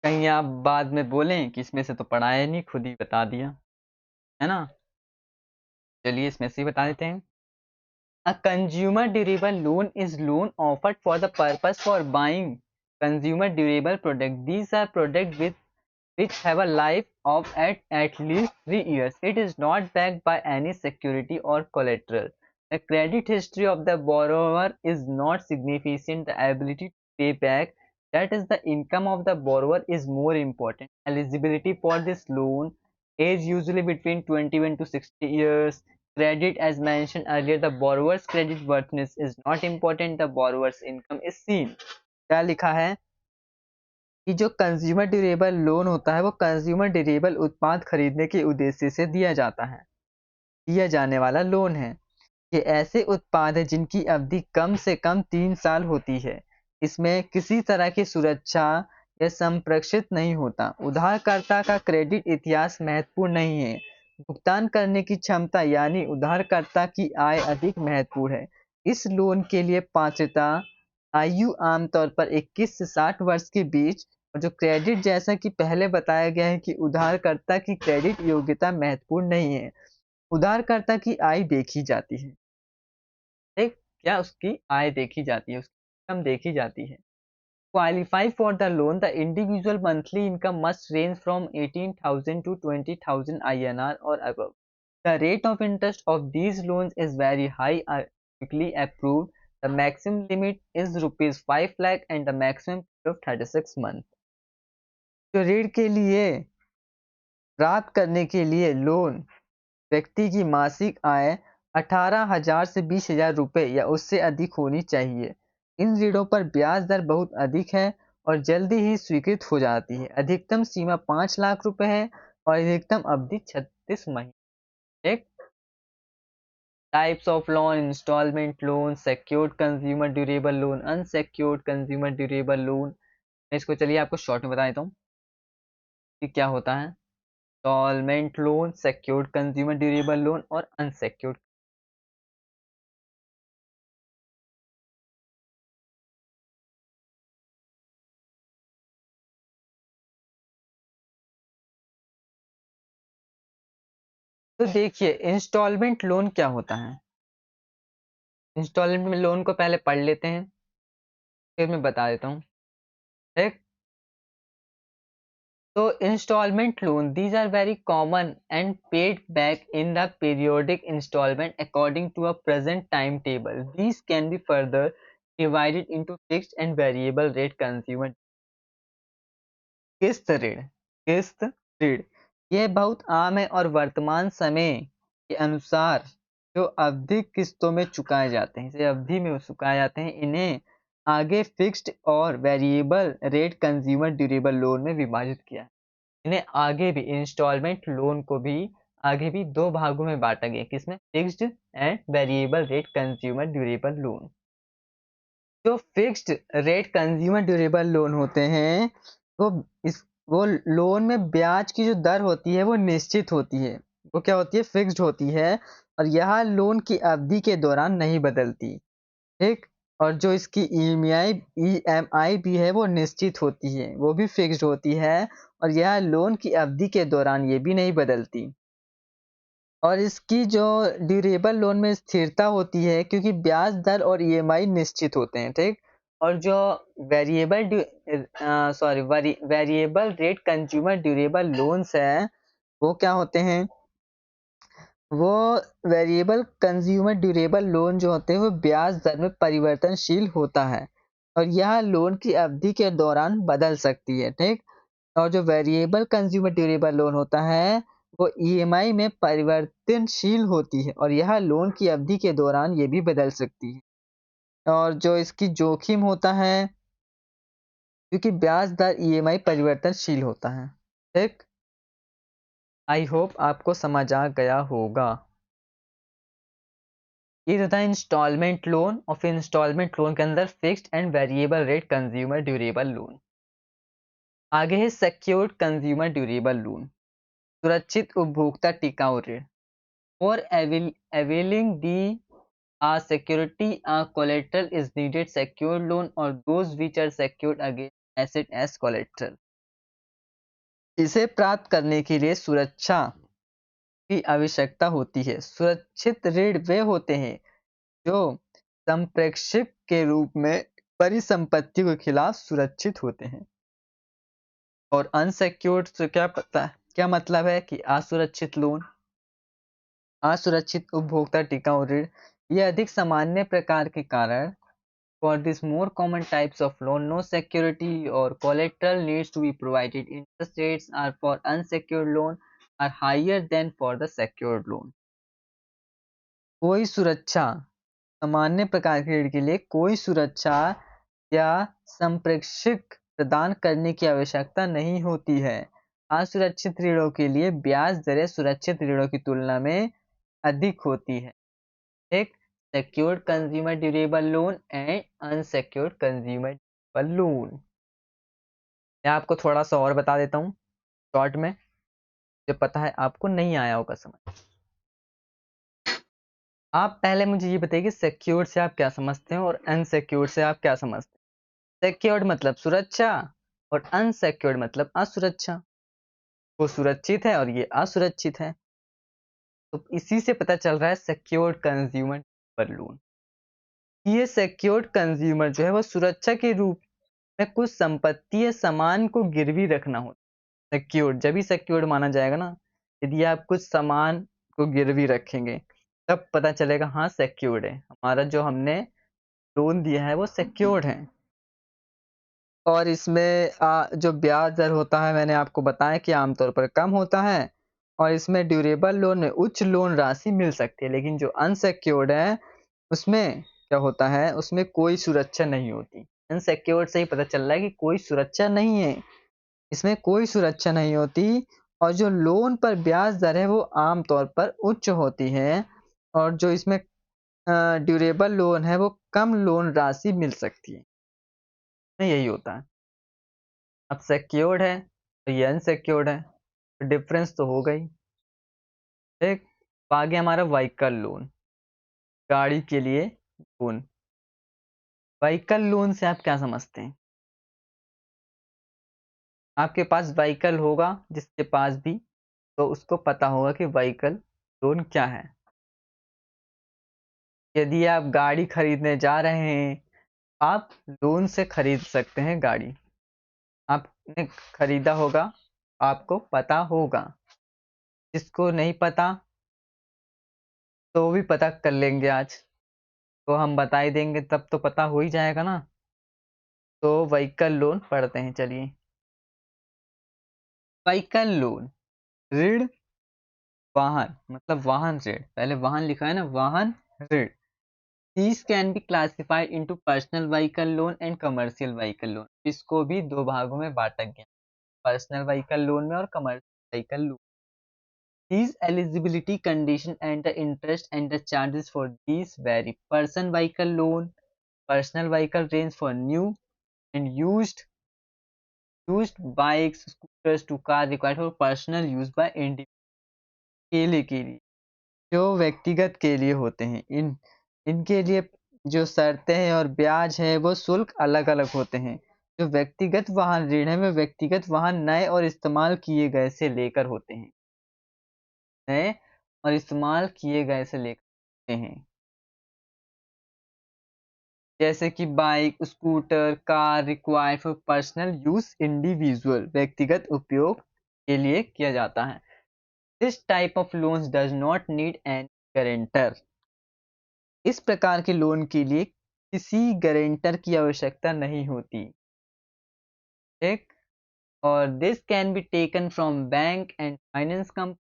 कहीं आप बाद में बोलें कि इसमें से तो पढ़ाया नहीं, खुद ही बता दिया, है ना। चलिए इसमें से ही बता देते हैं। A consumer durable loan is loan offered for the purpose for buying consumer durable product. These are products which have a life of at least 3 years. It is not backed by any security or collateral. The credit history of the borrower is not significant. The ability to pay back, that is the income of the borrower, is more important. Eligibility for this loan, age usually between 21 to 60 years. Credit, as mentioned earlier, the borrower's credit worthiness is not important. The borrower's income is seen. क्या लिखा है कि जो consumer durable loan होता है वो consumer durable उत्पाद खरीदने के उद्देश्य से दिया जाता है, दिया जाने वाला लोन है। ये ऐसे उत्पाद हैं जिनकी अवधि कम से कम 3 साल होती है। इसमें किसी तरह की सुरक्षा या संरक्षित नहीं होता। उधारकर्ता का क्रेडिट इतिहास महत्वपूर्ण नहीं है। भुगतान करने की क्षमता यानी उधारकर्ता की आय अधिक महत्वपूर्ण है। इस लोन के लिए पात्रता आयु आमतौर पर 21 से 60 वर्ष के बीच, और जो क्रेडिट, जैसा कि पहले बताया गया है कि उधारकर्ता की क्रेडिट योग्यता महत्वपूर्ण नहीं है, उधारकर्ता की आय देखी जाती है। ठीक, क्या उसकी आय देखी जाती है, उसकी इनकम देखी जाती है। Qualify for the loan, the individual monthly income must range from 18,000 to 20,000 INR or above. The rate of interest of these loans is very high, are quickly approved. The maximum limit is rupees 5 lakh and the maximum period of 36 months. जो ऋण के लिए प्राप्त करने के लिए loan व्यक्ति की मासिक आय 18,000 से 20,000 रुपये या उससे अधिक होनी चाहिए। इन ऋणों पर ब्याज दर बहुत अधिक है और जल्दी ही स्वीकृत हो जाती है। अधिकतम सीमा 5 लाख रुपए है और अधिकतम अवधि 36 महीने। एक types of loan: instalment loan, secured consumer durable loan, unsecured consumer durable loan. मैं इसको चलिए आपको शॉर्ट में बता देता हूँ कि क्या होता है। Instalment loan, secured consumer durable loan और अनसेक्योर्ड। तो देखिए इंस्टॉलमेंट लोन क्या होता है। इंस्टॉलमेंट लोन को पहले पढ़ लेते हैं, फिर मैं बता देता हूँ। ठीक। तो instalment loan, these are very common and paid back in the periodic installment according to a present timetable. These can be further divided into fixed and variable rate consumer। किस्त ऋण, किस्त ऋण ये बहुत आम है और वर्तमान समय के अनुसार जो अवधि किस्तों में चुकाए जाते हैं, इसे अवधि में चुकाए जाते हैं, इन्हें आगे फिक्स्ड और variable rate consumer durable loan में विभाजित किया है। इन्हें आगे भी इंस्टॉलमेंट लोन को भी आगे भी दो भागों में बांटा गया, किसमें, fixed and variable rate consumer durable loan. जो fixed rate consumer durable loan होते हैं वो इस वो लोन में ब्याज की जो दर होती है वो निश्चित होती है, वो क्या होती है, फिक्स्ड होती है, और यह लोन की अवधि के दौरान नहीं बदलती। ठीक। और जो इसकी ईएमआई भी है वो निश्चित होती है, वो भी फिक्स्ड होती है, और यह लोन की अवधि के दौरान ये भी नहीं बदलती। और इसकी जो ड्यूरेबल लोन में स्थिरता होती है क्योंकि ब्याज दर और ईएमआई निश्चित होते हैं। ठीक। और जो variable rate consumer durable loans हैं वो क्या होते हैं, वो वेरिएबल कंज्यूमर ड्यूरेबल लोन जो होते हैं वो ब्याज दर में परिवर्तनशील होता है और यह लोन की अवधि के दौरान बदल सकती है। ठीक। और जो वेरिएबल कंज्यूमर ड्यूरेबल लोन होता है वो ईएमआई में परिवर्तनशील होती है और यह लोन की अवधि के दौरान ये भी बदल सकती है। और जो इसकी जोखिम होता है क्योंकि ब्याज दर ईएमआई परिवर्तनशील होता है। ठीक। आई होप आपको समझ आ गया होगा। ये था इंस्टॉलमेंट लोन, और फिर इंस्टॉलमेंट लोन के अंदर fixed and variable rate consumer durable loan. आगे है सिक्योर्ड कंज्यूमर ड्यूरेबल लोन, सुरक्षित उपभोक्ता टिकाऊ ऋण। For availing the security collateral is needed secured loan or those which are secured against asset as collateral। इसे प्राप्त करने के लिए सुरक्षा की आवश्यकता होती है। सुरक्षित ऋण वे होते हैं जो संप्रेषक के रूप में परिसंपत्ति के खिलाफ सुरक्षित होते हैं। और अनसिक्योर्ड से क्या मतलब है कि असुरक्षित लोन, असुरक्षित उपभोक्ता टिकाऊ ऋण, ये अधिक सामान्य प्रकार के कारण। For this more common types of loan, no security or collateral needs to be provided. Interest rates are for unsecured loan are higher than for the secured loan। कोई सुरक्षा, सामान्य प्रकार के ऋण के लिए कोई सुरक्षा या संप्रेषक प्रदान करने की आवश्यकता नहीं होती है। असुरक्षित ऋणों के लिए ब्याज दरें सुरक्षित ऋणों की तुलना में अधिक होती है। एक secured consumer durable loan and unsecured consumer durable loan। मैं आपको थोड़ा सा और बता देता हूँ शॉर्ट में, जो पता है आपको नहीं आया होगा समझ। आप पहले मुझे ये बताइए कि सिक्योर्ड से आप क्या समझते हैं और अनसिक्योर्ड से आप क्या समझते हैं। सिक्योर्ड मतलब सुरक्षा और अनसिक्योर्ड मतलब असुरक्षा। वो सुरक्षित है और ये असुरक्षित है। तो इसी से पता चल रहा है सिक्योर्ड कंज्यूमर पर लोन। ये सिक्योर्ड कंज्यूमर जो है वो सुरक्षा के रूप में कुछ संपत्ति या सामान को गिरवी रखना होता है। सिक्योर्ड जब भी सिक्योर्ड माना जाएगा ना, यदि आप कुछ सामान को गिरवी रखेंगे तब पता चलेगा हाँ सिक्योर्ड है, हमारा जो हमने लोन दिया है वो सिक्योर्ड है। और इसमें जो ब्याज दर होता है मैंने आपको बताया कि आमतौर पर कम होता है, और इसमें ड्यूरेबल लोन में उच्च लोन राशि मिल सकती है। लेकिन जो अनसिक्योर्ड है उसमें क्या होता है, उसमें कोई सुरक्षा नहीं होती। अनसिक्योर्ड से ही पता चल रहा है कि कोई सुरक्षा नहीं है, इसमें कोई सुरक्षा नहीं होती। और जो लोन पर ब्याज दर है वो आमतौर पर उच्च होती है, और जो इसमें ड्यूरेबल लोन है वो कम लोन राशि मिल सकती है। यही होता है। अब सिक्योर्ड है तो ये अनसिक्योर्ड है, तो डिफरेंस तो हो गई। ठीक, अब आगे हमारा व्हीकल लोन, गाड़ी के लिए लोन। व्हीकल लोन से आप क्या समझते हैं? आपके पास व्हीकल होगा, जिसके पास भी, तो उसको पता होगा कि व्हीकल लोन क्या है। यदि आप गाड़ी खरीदने जा रहे हैं, आप लोन से खरीद सकते हैं गाड़ी। आपने खरीदा होगा, आपको पता होगा। जिसको नहीं पता, तो भी पता कर लेंगे आज। तो हम बता ही देंगे, तब तो पता हो ही जाएगा ना। तो व्हीकल लोन पढ़ते हैं, चलिए। व्हीकल लोन, ऋण, वाहन मतलब वाहन ऋण, पहले वाहन लिखा है ना, वाहन ऋण। These can be classified into personal vehicle loan and commercial vehicle loan। इसको भी दो भागों में बांटा गया, पर्सनल व्हीकल लोन में और commercial vehicle loan. These eligibility condition and the interest and the charges for these vary। Person vehicle loan, personal vehicle range for new and used bikes, scooters to car required for personal use by individual। अकेले के लिए, जो व्यक्तिगत के लिए होते हैं, इनके लिए जो शर्तें हैं और ब्याज है वो शुल्क अलग-अलग होते हैं। जो व्यक्तिगत वाहन ऋण है, वो व्यक्तिगत वाहन नए और इस्तेमाल किए गए से लेकर होते हैं। नए और इस्तेमाल किए गए से लेकर होते हैं। जैसे कि bike, scooter, car required for personal use individual, व्यक्तिगत उपयोग के लिए किया जाता है। This type of loans does not need any guarantor. इस प्रकार के लोन के लिए किसी गारंटर की आवश्यकता नहीं होती। ठीक, और this can be taken from bank and finance company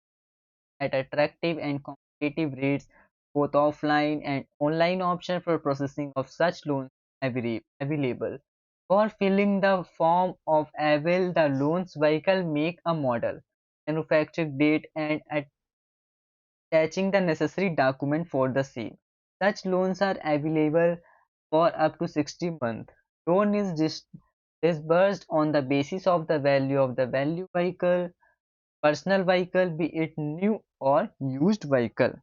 at attractive and competitive rates. Both offline and online option for processing of such loan available। For filling the form of avail the loans vehicle make a model, manufacture date and attaching the necessary document for the same। Such loans are available for up to 60 months। Loan is disbursed on the basis of the value of the value vehicle, personal vehicle, be it new or used vehicle।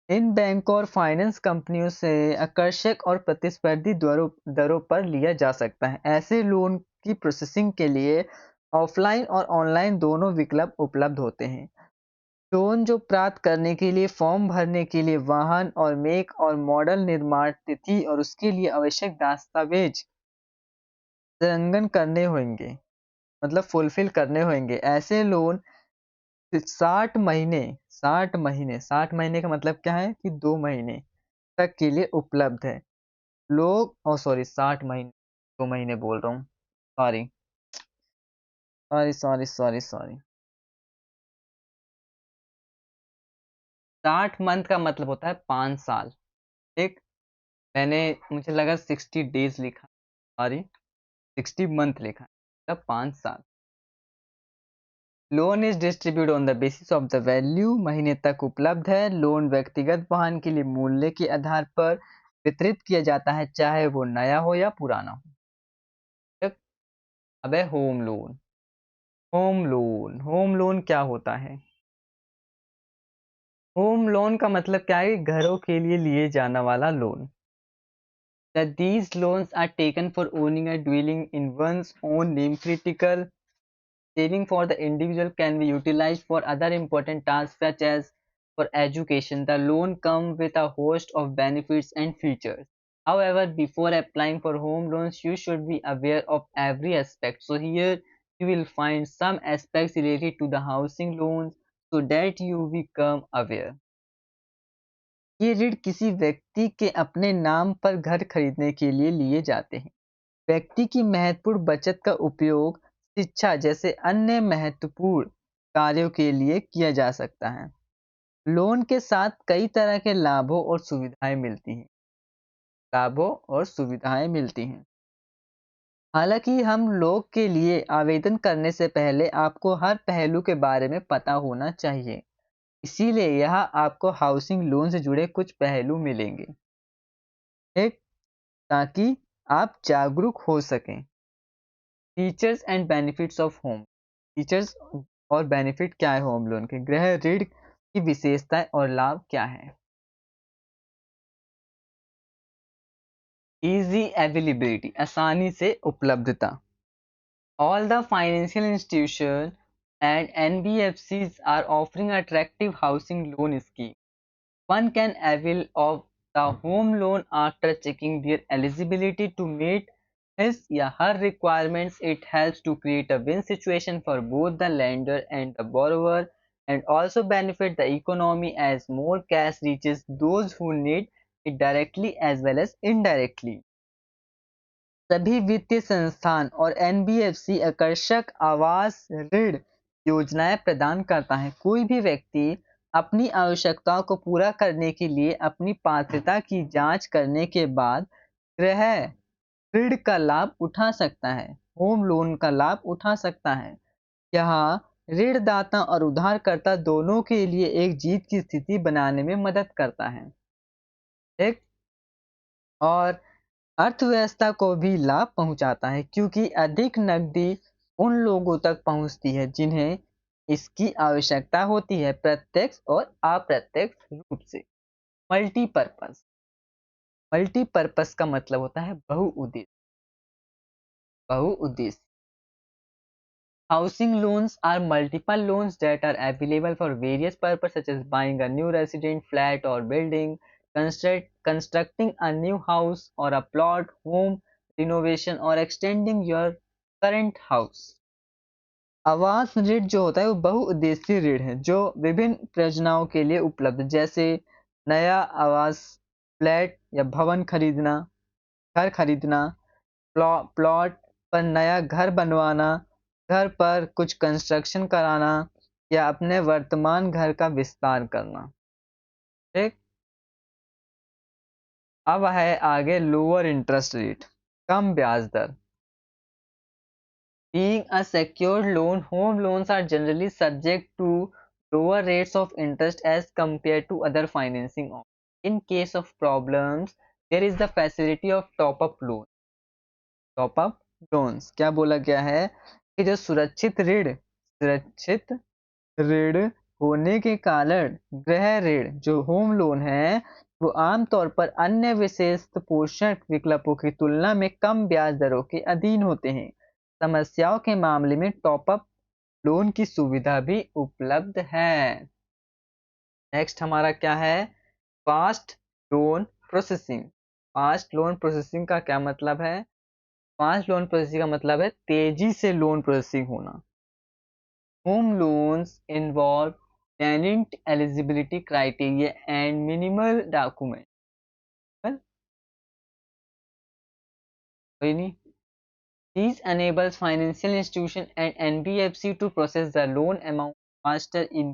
इन बैंकों और finance कंपनियों से आकर्षक और प्रतिस्पर्धी दरों पर लिया जा सकता है। ऐसे लोन की प्रोसेसिंग के लिए ऑफलाइन और ऑनलाइन दोनों विकल्प उपलब्ध होते हैं। लोन जो प्राप्त करने के लिए फॉर्म भरने के लिए वाहन और मेक और मॉडल, निर्माण तिथि और उसके लिए आवश्यक दस्तावेज संलग्न करने होंगे, मतलब फुलफिल करने होंगे। ऐसे लोन 60 महीने का मतलब क्या है कि 2 महीने तक के लिए उपलब्ध है। लोग, ओ सॉरी, 60 महीने, 2 महीने बोल रहा हूँ, sorry sorry sorry sorry sorry. 60 month का मतलब होता है 5 साल। ठीक, मैंने, मुझे लगा 60 डेज लिखा, सॉरी 60 मंथ लिखा, मतलब 5 साल। Loan is distribute on the basis of the value, महीने तक उपलब्ध है। लोन व्यक्तिगत वाहन के लिए मूल्य के आधार पर वितरित किया जाता है, चाहे वो नया हो या पुराना हो। ठीक, अब है होम लोन। होम लोन क्या होता है? होम लोन का मतलब क्या है? घरों के लिए लिए जाने वाला loan. That these loans are taken for owning a dwelling in one's own name। Critical saving for the individual can be utilized for other important tasks such as for education। The loan comes with a host of benefits and features। However, before applying for home loans, you should be aware of every aspect। So here you will find some aspects related to the housing loans so that you become aware। ये ऋण किसी व्यक्ति के अपने नाम पर घर खरीदने के लिए लिए जाते हैं। व्यक्ति की महत्वपूर्ण बचत का उपयोग शिक्षा जैसे अन्य महत्वपूर्ण कार्यों के लिए किया जा सकता है। लोन के साथ कई तरह के लाभों और सुविधाएं मिलती हैं। हालांकि हम लोग के लिए आवेदन करने से पहले आपको हर पहलू के बारे में पता होना चाहिए। इसीलिए यहाँ आपको हाउसिंग लोन से जुड़े कुछ पहलू मिलेंगे, एक, ताकि आप जागरूक हो सकें। Features and benefits of home. Features और बेनिफिट क्या है होम लोन के? गृह ऋण की विशेषताएं और लाभ क्या है? इजी अवेलेबिलिटी, आसानी से उपलब्धता। All the financial institutions and NBFCs are offering attractive housing loan scheme. One can avail of the home loan after checking their eligibility to meet his or her requirements. It helps to create a win situation for both the lender and the borrower, and also benefit the economy as more cash reaches those who need it directly as well as indirectly. सभी वित्तीय संस्थान और NBFC आकर्षक आवास ऋण योजनाएं प्रदान करता है। कोई भी व्यक्ति अपनी आवश्यकताओं को पूरा करने के लिए अपनी पात्रता की जांच करने के बाद गृह ऋण का लाभ उठा सकता है, होम लोन का लाभ उठा सकता है। यहाँ ऋणदाता और उधारकर्ता दोनों के लिए एक जीत की स्थिति बनाने में मदद करता है। ठीक। और अर्थव्यवस्था को भी लाभ पहुंचाता है, क्योंकि अधिक नकदी उन लोगों तक पहुंचती है जिन्हें इसकी आवश्यकता होती है, प्रत्यक्ष और अप्रत्यक्ष रूप से। मल्टीपर्पज। मल्टीपर्पज का मतलब होता है बहुउद्देश्य। बहुउद्देश्य। Housing loans are multiple loans that are available for various purposes such as buying a new resident flat or building, constructing a new house or a plot, home renovation or extending your current house. आवास ऋण जो होता है वो बहुउद्देशीय ऋण है जो विभिन्न प्रयोजनों के लिए उपलब्ध, जैसे नया आवास, फ्लैट या भवन खरीदना, घर खरीदना, प्लॉट पर नया घर बनवाना, घर पर कुछ कंस्ट्रक्शन कराना या अपने वर्तमान घर का विस्तार करना। ठीक। अब है आगे लोअर इंटरेस्ट रेट, कम ब्याज दर। Being a secured loan, home loans are generally subject to lower rates of interest as compared to other financing options. In case of problems, there is the facility of top-up loan. Top up loans क्या बोला गया है कि जो सुरक्षित ऋण होने के कारण गृह ऋण जो होम लोन है वो आमतौर पर अन्य विशेष पोषण विकल्पों की तुलना में कम ब्याज दरों के अधीन होते हैं। समस्याओं के मामले में टॉपअप लोन की सुविधा भी उपलब्ध है। नेक्स्ट हमारा क्या है? Fast loan processing. Fast loan processing का क्या मतलब है? फास्ट लोन प्रोसेसिंग का मतलब है तेजी से लोन प्रोसेसिंग होना। Home loans involve tenant eligibility criteria and minimal document. कोई नहीं। These enables financial institution and NBFC to process the loan amount faster in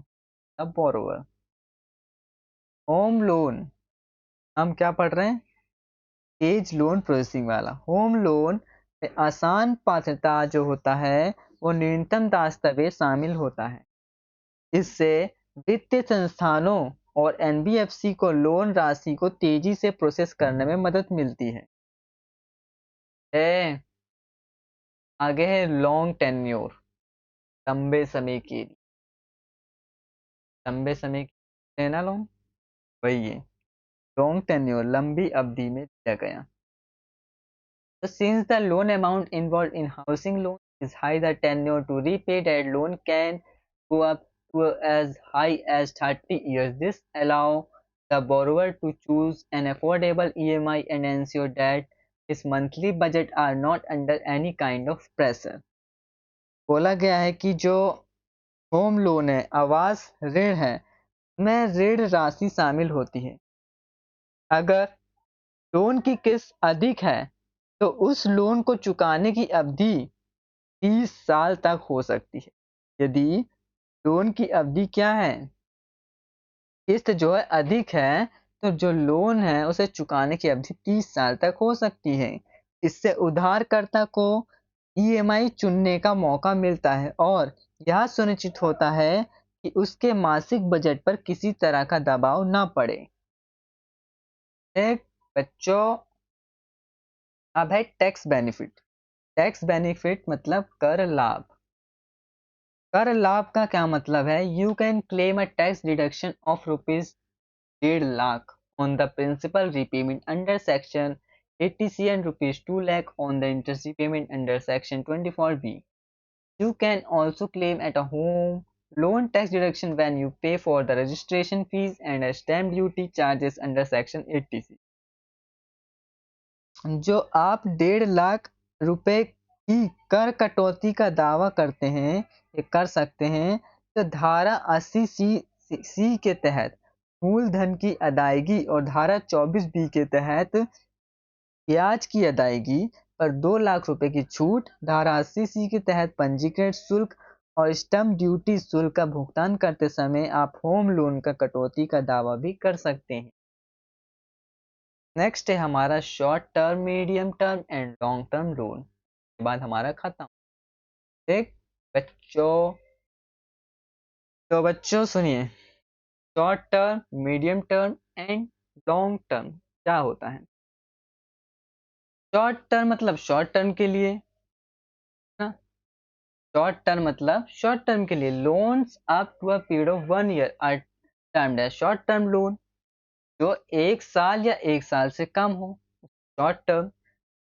the borrower. Home loan हम क्या पढ़ रहे हैं? तेज लोन प्रोसेसिंग वाला। होम लोन में आसान पात्रता जो होता है वो न्यूनतम दस्तावेज शामिल होता है। इससे वित्तीय संस्थानों और एनबीएफसी को लोन राशि को तेजी से प्रोसेस करने में मदद मिलती है। आगे है लॉन्ग टेन्योर, लंबे समय के लिए। लंबे समय लेना लोन, वही है लॉन्ग टेन्योर, लंबी अवधि में दिया गया। So since the loan amount involved in housing loan is high, the tenure to repay that loan can go up to as high as 30 years. This allows the borrower to choose an affordable EMI and ensure that his monthly budget are not under any kind of pressure. बोला गया है कि जो home loan है, आवास ऋण है, में ऋण राशि शामिल होती है। अगर लोन की किस्त अधिक है तो उस लोन को चुकाने की अवधि 30 साल तक हो सकती है। यदि लोन की अवधि क्या है, किस्त जो है अधिक है, तो जो लोन है उसे चुकाने की अवधि 30 साल तक हो सकती है। इससे उधारकर्ता को ईएमआई चुनने का मौका मिलता है और यह सुनिश्चित होता है कि उसके मासिक बजट पर किसी तरह का दबाव ना पड़े। एक बच्चों, अब है टैक्स बेनिफिट। टैक्स बेनिफिट मतलब कर लाभ। कर लाभ का क्या मतलब है? You can claim a tax deduction of ₹1.5 lakh on the principal repayment under section 80C and ₹2 lakh on the interest repayment under section 24B. You can also claim at a home loan tax deduction when you pay for the registration fees and a stamp duty charges under section 80C. जो आप 1.5 लाख रुपए की कर कटौती का दावा करते हैं ये कर सकते हैं, तो धारा 80C के तहत मूलधन की अदायगी और धारा 24B के तहत ब्याज की अदायगी पर 2 लाख रुपए की छूट, धारा 80C के तहत पंजीकरण शुल्क और स्टैम्प ड्यूटी शुल्क का भुगतान करते समय आप होम लोन का कटौती का दावा भी कर सकते हैं। नेक्स्ट है हमारा short term, medium term and long term loan. के बाद हमारा खत्म। ठीक बच्चों, तो बच्चों सुनिए, short term, medium term and long term क्या होता है? शॉर्ट टर्म मतलब शॉर्ट टर्म के लिए ना, शॉर्ट टर्म मतलब शॉर्ट टर्म के लिए loans up to a period of 1 year are termed as short term loan, जो 1 साल या 1 साल से कम हो, short term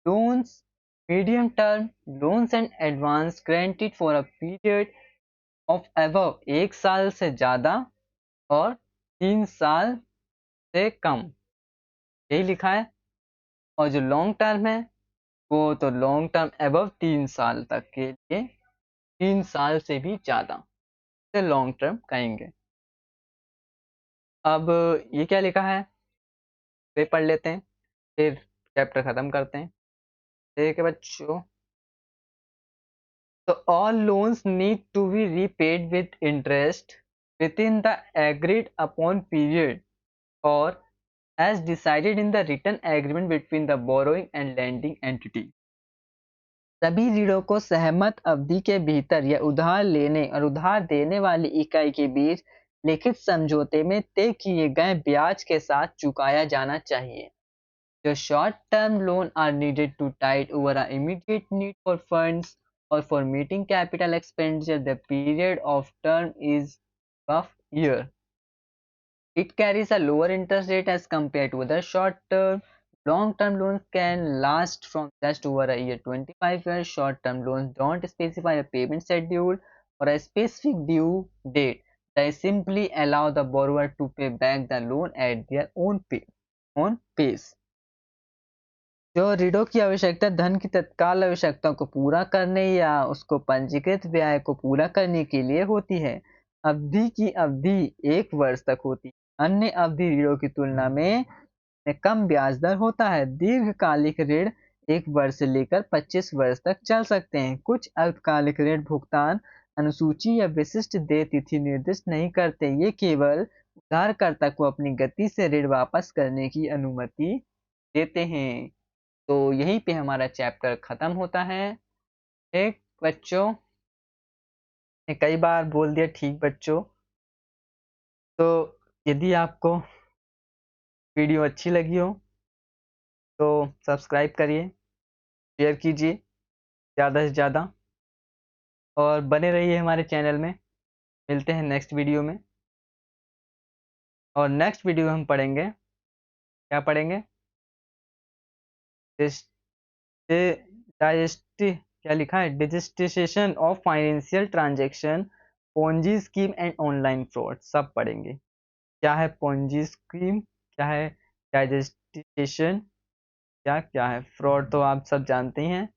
loans. Medium term loans and advance granted for a period of above 1 साल से ज़्यादा और 3 साल से कम, यही लिखा है। और जो लॉन्ग टर्म है वो तो लॉन्ग टर्म अबव 3 साल तक के लिए 3 साल से भी ज़्यादा से लॉन्ग टर्म कहेंगे। अब ये क्या लिखा है वे पढ़ लेते हैं, फिर चैप्टर ख़त्म करते हैं। ठीक है बच्चों, तो all loans need to be repaid with interest within the agreed upon period और as decided in the written agreement between the borrowing and lending entity. सभी ऋणों को सहमत अवधि के भीतर या उधार लेने और उधार देने वाली इकाई के बीच लिखित समझौते में तय किए गए ब्याज के साथ चुकाया जाना चाहिए। जो short term loan are needed to tide over a immediate need for funds or for meeting capital expenditure, the period of term is of year. It carries a lower interest rate as compared to other short-term. Long-term loans can last from just over a year, 25 years. Short-term loans don't specify a payment schedule or a specific due date. They simply allow the borrower to pay back the loan at their own pace. जो ऋणों की आवश्यकता धन की तत्काल आवश्यकताओं को पूरा करने या उसको पंजीकृत व्यय को पूरा करने के लिए होती है। अवधि की अवधि 1 वर्ष तक होती है। अन्य अवधि ऋणों की तुलना में कम ब्याज दर होता है। दीर्घकालिक ऋण 1 वर्ष से लेकर 25 वर्ष तक चल सकते हैं। कुछ अल्पकालिक ऋण भुगतान अनुसूची या विशिष्ट देय तिथि निर्दिष्ट नहीं करते, ये केवल उधारकर्ता को अपनी गति से ऋण वापस करने की अनुमति देते हैं। तो यहीं पे हमारा चैप्टर ख़त्म होता है। ठीक बच्चों, कई बार बोल दिया ठीक बच्चों। तो यदि आपको वीडियो अच्छी लगी हो तो सब्सक्राइब करिए, शेयर कीजिए ज़्यादा से ज़्यादा और बने रहिए हमारे चैनल में। मिलते हैं नेक्स्ट वीडियो में। और नेक्स्ट वीडियो हम पढ़ेंगे, क्या पढ़ेंगे? क्या लिखा है? Digitisation of financial transaction, Ponzi scheme and online fraud, सब पढ़ेंगे। क्या है पोंजी स्कीम, क्या है डाइजेस्टेशन, क्या क्या है फ्रॉड, तो आप सब जानते ही हैं।